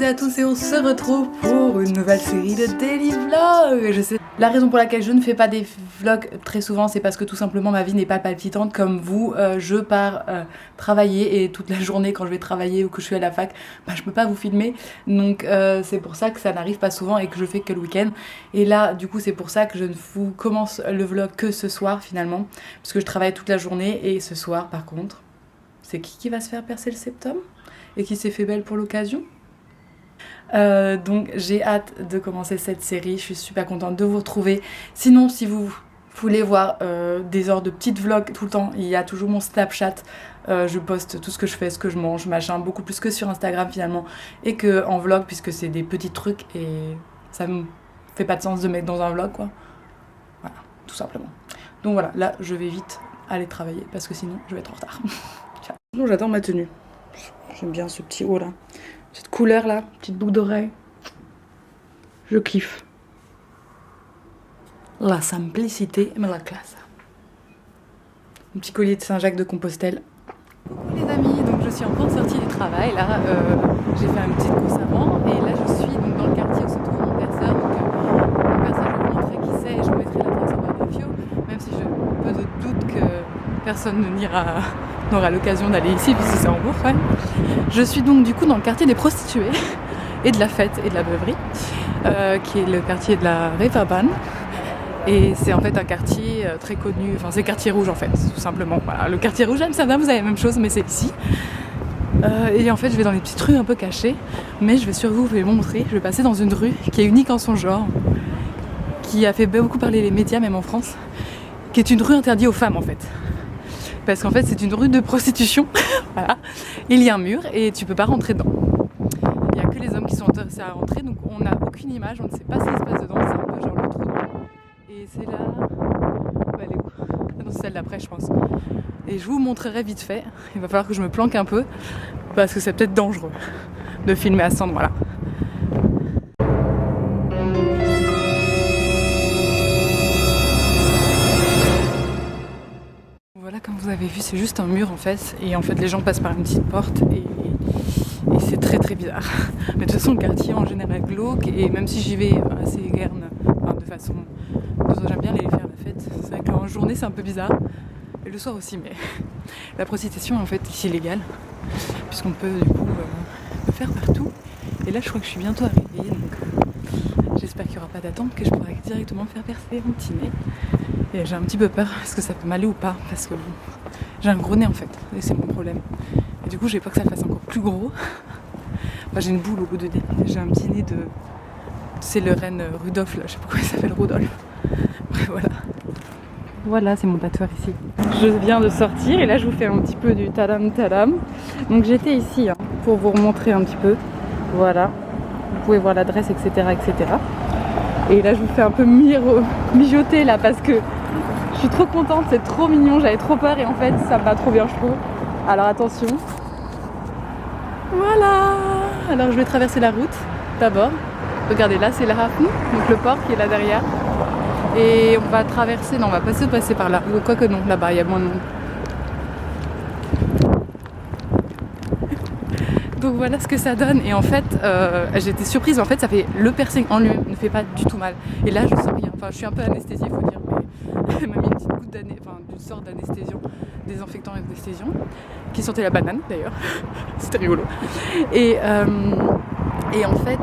et à tous et on se retrouve pour une nouvelle série de daily vlogs. Je sais, la raison pour laquelle je ne fais pas des vlogs très souvent, c'est parce que tout simplement ma vie n'est pas palpitante comme vous. Je pars travailler et toute la journée quand je vais travailler ou que je suis à la fac, je peux pas vous filmer. Donc c'est pour ça que ça n'arrive pas souvent et que je fais que le week-end. Et là du coup c'est pour ça que je ne vous commence le vlog que ce soir finalement, parce que je travaille toute la journée et ce soir par contre, c'est qui va se faire percer le septum et qui s'est fait belle pour l'occasion. Donc j'ai hâte de commencer cette série, je suis super contente de vous retrouver. Sinon si vous voulez voir des genres de petites vlogs tout le temps, il y a toujours mon Snapchat, je poste tout ce que je fais, ce que je mange, machin, beaucoup plus que sur Instagram finalement, et que en vlog puisque c'est des petits trucs et ça me fait pas de sens de mettre dans un vlog quoi. Voilà, tout simplement. Donc voilà, là je vais vite aller travailler parce que sinon je vais être en retard. Ciao. Bon, j'adore ma tenue, j'aime bien ce petit haut là. Cette couleur là, petite boucle d'oreille. Je kiffe. La simplicité, mais la classe. Un petit collier de Saint-Jacques de Compostelle. Coucou les amis, donc je suis encore sortie du travail. Là, j'ai fait une petite course avant. Et là, je suis donc dans le quartier où se trouve mon perceur. Donc, mon perceur, je vais vous montrer qui c'est. Je vous mettrai l'adresse en barre d'infos. Même si je peu de doute que personne n'aura l'occasion d'aller ici, puisque c'est en Bourg quand même. Je suis donc du coup dans le quartier des prostituées et de la fête et de la beuverie, qui est le quartier de la Reeperbahn. Et c'est en fait un quartier très connu, enfin c'est le quartier rouge en fait, tout simplement. Voilà, le quartier rouge, Amsterdam, vous avez la même chose, mais c'est ici. Et en fait je vais dans les petites rues un peu cachées, mais je vais surtout vous les montrer. Je vais passer dans une rue qui est unique en son genre, qui a fait beaucoup parler les médias, même en France, qui est une rue interdite aux femmes en fait. Parce qu'en fait c'est une rue de prostitution, voilà. Il y a un mur et tu peux pas rentrer dedans. Il y a que les hommes qui sont intéressés à rentrer, donc on n'a aucune image, on ne sait pas ce qui se passe dedans, c'est un peu genre le trou. Et c'est là... elle est où ? Ah non, c'est celle d'après je pense. Et je vous montrerai vite fait, il va falloir que je me planque un peu, parce que c'est peut-être dangereux de filmer à cet endroit-là. Voilà, comme vous avez vu, c'est juste un mur en fait, et en fait les gens passent par une petite porte et c'est très très bizarre. Mais de toute façon le quartier en général glauque, et même si j'y vais assez guerne, enfin de façon... j'aime bien aller faire la fête, c'est vrai qu'en journée c'est un peu bizarre, et le soir aussi, mais la prostitution est en fait ici légale, puisqu'on peut du coup le faire partout, et là je crois que je suis bientôt arrivée, donc j'espère qu'il n'y aura pas d'attente, que je pourrai directement me faire percer mon petit nez. Et j'ai un petit peu peur, est-ce que ça peut m'aller ou pas, parce que bon, j'ai un gros nez en fait, et c'est mon problème. Et du coup j'ai peur que ça fasse encore plus gros. Enfin, j'ai une boule au bout de nez, j'ai un petit nez de... C'est le reine Rudolf là, je sais pas comment il s'appelle, Rudolf. Bref, voilà. Voilà, c'est mon tatoueur ici. Je viens de sortir et là je vous fais un petit peu du tadam tadam. Donc j'étais ici pour vous remontrer un petit peu. Voilà, vous pouvez voir l'adresse, etc., etc. Et là je vous fais un peu mijoter là parce que je suis trop contente, c'est trop mignon, j'avais trop peur et en fait ça me va trop bien je trouve. Alors attention. Voilà. Alors je vais traverser la route d'abord. Regardez là c'est la Hafen, donc le port qui est là derrière. Et on va traverser, non on va passer par là. Quoique non, là-bas il y a moins de monde. Donc voilà ce que ça donne. Et en fait j'étais surprise, en fait ça fait, le piercing en lui-même ne fait pas du tout mal. Et là je sens rien, enfin je suis un peu anesthésiée faut dire, mais elle m'a mis une petite goutte d'une sorte d'anesthésion, désinfectant anesthésion, qui sentait la banane d'ailleurs. C'était rigolo. Et en fait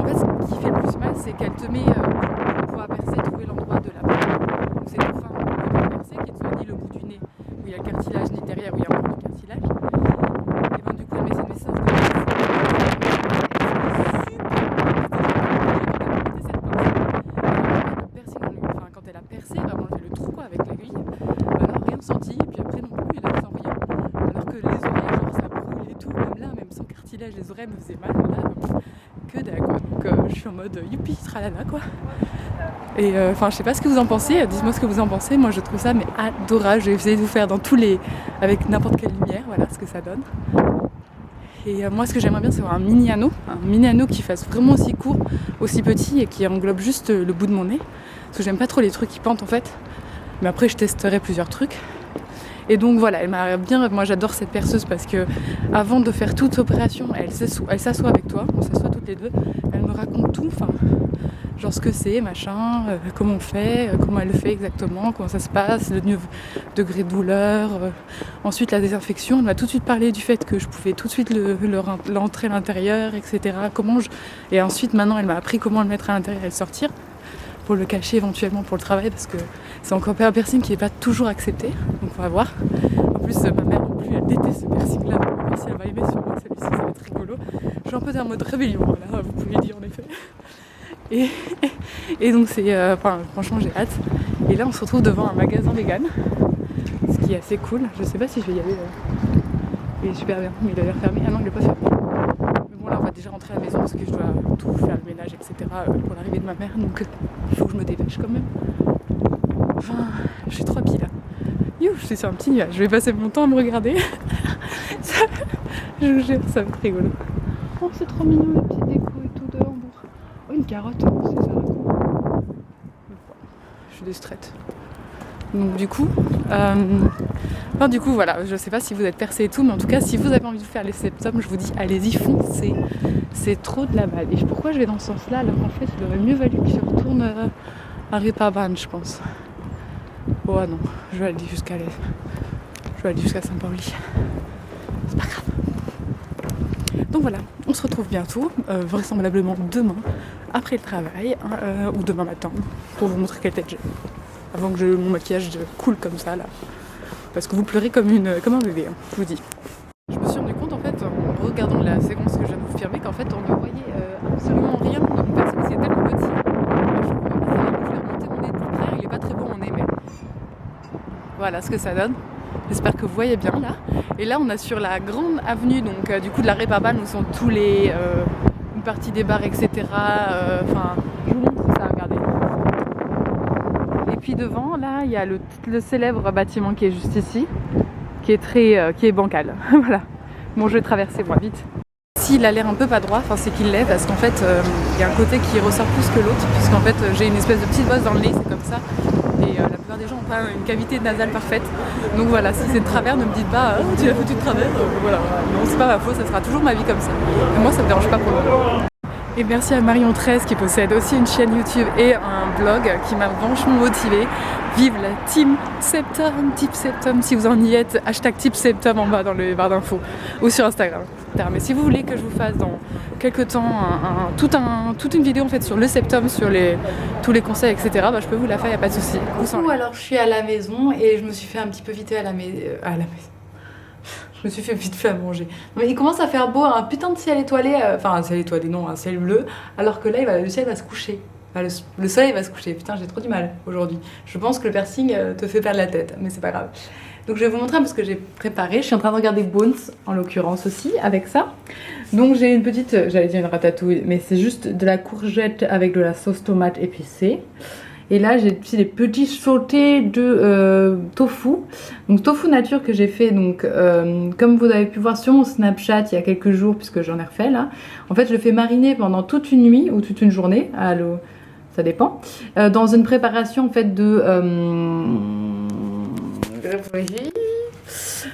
ce qui fait le plus mal c'est qu'elle te met pour pouvoir percer, trouver l'endroit de la banane. Donc c'est tout fin pour percer, qui ne soit ni le bout du nez où il y a le cartilage, ni derrière où il y a un bout de cartilage. Et ben du coup elle met cette message de quand elle a percé, vraiment elle fait le trou quoi, avec l'aiguille, alors rien senti, et puis après non plus, elle sent rien. Alors que les oreilles, genre ça brûle et tout, même là, même sans cartilage, les oreilles me faisaient mal, là, que dalle quoi. Donc je suis en mode youpi, tralala quoi. Et enfin je sais pas ce que vous en pensez, dites-moi ce que vous en pensez, moi je trouve ça mais adorable, je vais essayer de vous faire dans tous les... avec n'importe quelle lumière, voilà ce que ça donne. Et moi ce que j'aimerais bien c'est avoir un mini anneau qui fasse vraiment aussi court, aussi petit et qui englobe juste le bout de mon nez. Parce que j'aime pas trop les trucs qui pentent en fait. Mais après je testerai plusieurs trucs. Et donc voilà, elle m'a bien... Moi j'adore cette perceuse parce que avant de faire toute opération, elle s'assoit avec toi, on s'assoit toutes les deux, elle me raconte tout, enfin, genre ce que c'est, machin, comment on fait, comment elle le fait exactement, comment ça se passe, le degré de douleur, ensuite la désinfection. Elle m'a tout de suite parlé du fait que je pouvais tout de suite l'entrer à l'intérieur, etc. Et ensuite maintenant elle m'a appris comment le mettre à l'intérieur et le sortir, pour le cacher éventuellement pour le travail, parce que c'est encore un piercing qui n'est pas toujours accepté, donc on va voir. En plus ma mère non plus, elle déteste ce piercing là, on va voir si elle va aimer sur moi celui-ci, ça va être rigolo. Je suis un peu dans le mode rébellion là, vous pouvez dire en effet. Et donc c'est, franchement j'ai hâte. Et là on se retrouve devant un magasin vegan, ce qui est assez cool. Je sais pas si je vais y aller. Il est super bien, mais il a l'air fermé. Ah non, il est pas fermé. Mais bon là on va déjà rentrer à la maison parce que je dois tout faire, le ménage, etc. pour l'arrivée de ma mère. Donc il faut que je me dépêche quand même. Enfin, j'ai 3 pieds là. You, je suis sur un petit nuage. Je vais passer mon temps à me regarder. Je vous jure, ça va être rigolo. Oh c'est trop mignon les petites décos et tout dehors. Oh une carotte, c'est ça. Je suis distraite. Donc du coup, voilà, je sais pas si vous êtes percé et tout, mais en tout cas si vous avez envie de faire les septum, je vous dis allez-y, foncez, c'est trop de la balle. Et pourquoi je vais dans ce sens-là alors qu'en fait il aurait mieux valu que je retourne à Reeperbahn, je pense. Oh non, je vais aller jusqu'à Saint-Pauli. C'est pas grave. Donc voilà, on se retrouve bientôt, vraisemblablement demain, après le travail, ou demain matin, pour vous montrer quelle tête j'ai. Avant que mon maquillage coule comme ça là. Parce que vous pleurez comme un bébé, hein, je vous dis. Je me suis rendu compte en fait, en regardant la séquence que je viens de vous filmer, qu'en fait on ne voyait absolument rien de mon perso, c'est tellement petit. Je ne pouvais pas remonter mon nez de plus près, il est pas très beau mon nez, mais voilà ce que ça donne. J'espère que vous voyez bien là. Et là on est sur la grande avenue, donc du coup de la Reeperbahn où sont tous les... une partie des bars, etc. Enfin, je vous montre ça, regardez. Et puis devant, là, il y a le célèbre bâtiment qui est juste ici, qui est bancal. Voilà. Bon, je vais traverser moi vite. S'il a l'air un peu pas droit, c'est qu'il l'est, parce qu'en fait, il y a un côté qui ressort plus que l'autre, puisqu'en fait, j'ai une espèce de petite bosse dans le nez, c'est comme ça. Et la plupart des gens n'ont pas une cavité nasale parfaite. Donc voilà, si c'est de travers, ne me dites pas oh, tu l'as foutu de travers. Voilà. Non, c'est pas ma faute, ça sera toujours ma vie comme ça. Et moi, ça me dérange pas pour le moment. Et merci à Marion 13 qui possède aussi une chaîne YouTube et un blog qui m'a vachement motivée. Vive la Team Septum, Tip Septum si vous en y êtes, hashtag Tip Septum en bas dans le barre d'infos ou sur Instagram. Mais si vous voulez que je vous fasse dans quelques temps toute une vidéo en fait sur le septum, sur tous les conseils, etc., je peux vous la faire, y a pas de souci. Alors je suis à la maison et je me suis fait un petit peu vite à la maison. Je me suis fait vite fait à manger. Mais il commence à faire beau, un putain de ciel étoilé, un ciel étoilé, non, un ciel bleu, alors que là, le ciel va se coucher. Le soleil va se coucher. Putain, j'ai trop du mal aujourd'hui. Je pense que le piercing te fait perdre la tête, mais c'est pas grave. Donc je vais vous montrer un peu ce que j'ai préparé. Je suis en train de regarder Bones, en l'occurrence aussi, avec ça. Donc j'ai une petite, j'allais dire une ratatouille, mais c'est juste de la courgette avec de la sauce tomate épicée. Et là j'ai des petits sautés de tofu. Donc tofu nature que j'ai fait, donc comme vous avez pu voir sur mon Snapchat il y a quelques jours, puisque j'en ai refait là. En fait je le fais mariner pendant toute une nuit ou toute une journée, à l'eau, ça dépend. Dans une préparation en fait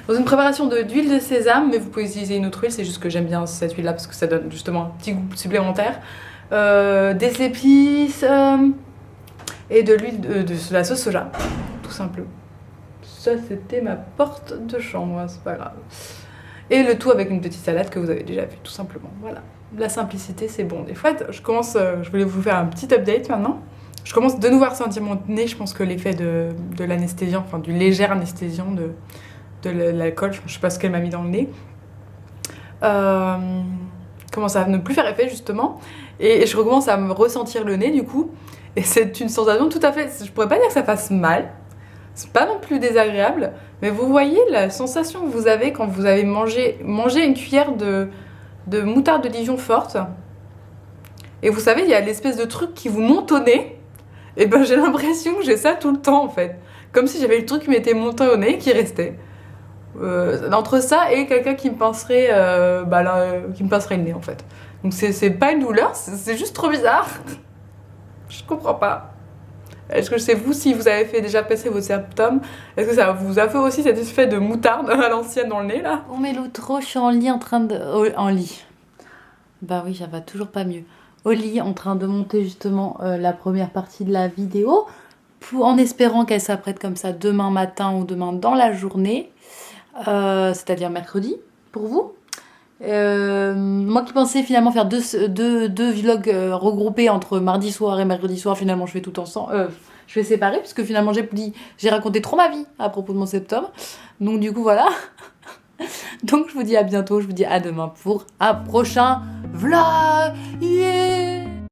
dans une préparation d'huile de sésame, mais vous pouvez utiliser une autre huile, c'est juste que j'aime bien cette huile là parce que ça donne justement un petit goût supplémentaire. Des épices et de l'huile de la sauce soja, tout simplement. Ça c'était ma porte de chambre, c'est pas grave. Et le tout avec une petite salade que vous avez déjà vue, tout simplement. Voilà, la simplicité c'est bon. Des fois, je voulais vous faire un petit update maintenant. Je commence de nouveau à ressentir mon nez, je pense que l'effet de l'anesthésiant, enfin du léger anesthésiant de l'alcool, je sais pas ce qu'elle m'a mis dans le nez, commence à ne plus faire effet justement, et je recommence à me ressentir le nez du coup, et c'est une sensation tout à fait, je pourrais pas dire que ça fasse mal, c'est pas non plus désagréable, mais vous voyez la sensation que vous avez quand vous avez mangé une cuillère de moutarde de Dijon forte, et vous savez, il y a l'espèce de truc qui vous monte au nez. Et ben j'ai l'impression que j'ai ça tout le temps en fait. Comme si j'avais le truc qui m'était monté au nez qui restait. Entre ça et quelqu'un qui me pincerait le nez en fait. Donc c'est pas une douleur, c'est juste trop bizarre. Je comprends pas. Est-ce que c'est vous, si vous avez fait déjà passer vos symptômes, est-ce que ça vous a fait aussi cet effet de moutarde à l'ancienne dans le nez là? Oh mais l'autre, je suis en lit en train de... en lit. Bah oui, ça va toujours pas mieux. Au lit, en train de monter justement la première partie de la vidéo, en espérant qu'elle s'apprête comme ça demain matin ou demain dans la journée, c'est-à-dire mercredi, pour vous. Moi qui pensais finalement faire deux vlogs regroupés entre mardi soir et mercredi soir, finalement je fais tout ensemble. Je fais séparer, parce que finalement j'ai raconté trop ma vie à propos de mon septembre. Donc du coup voilà. Donc je vous dis à bientôt, je vous dis à demain pour un prochain vlog. Yeah.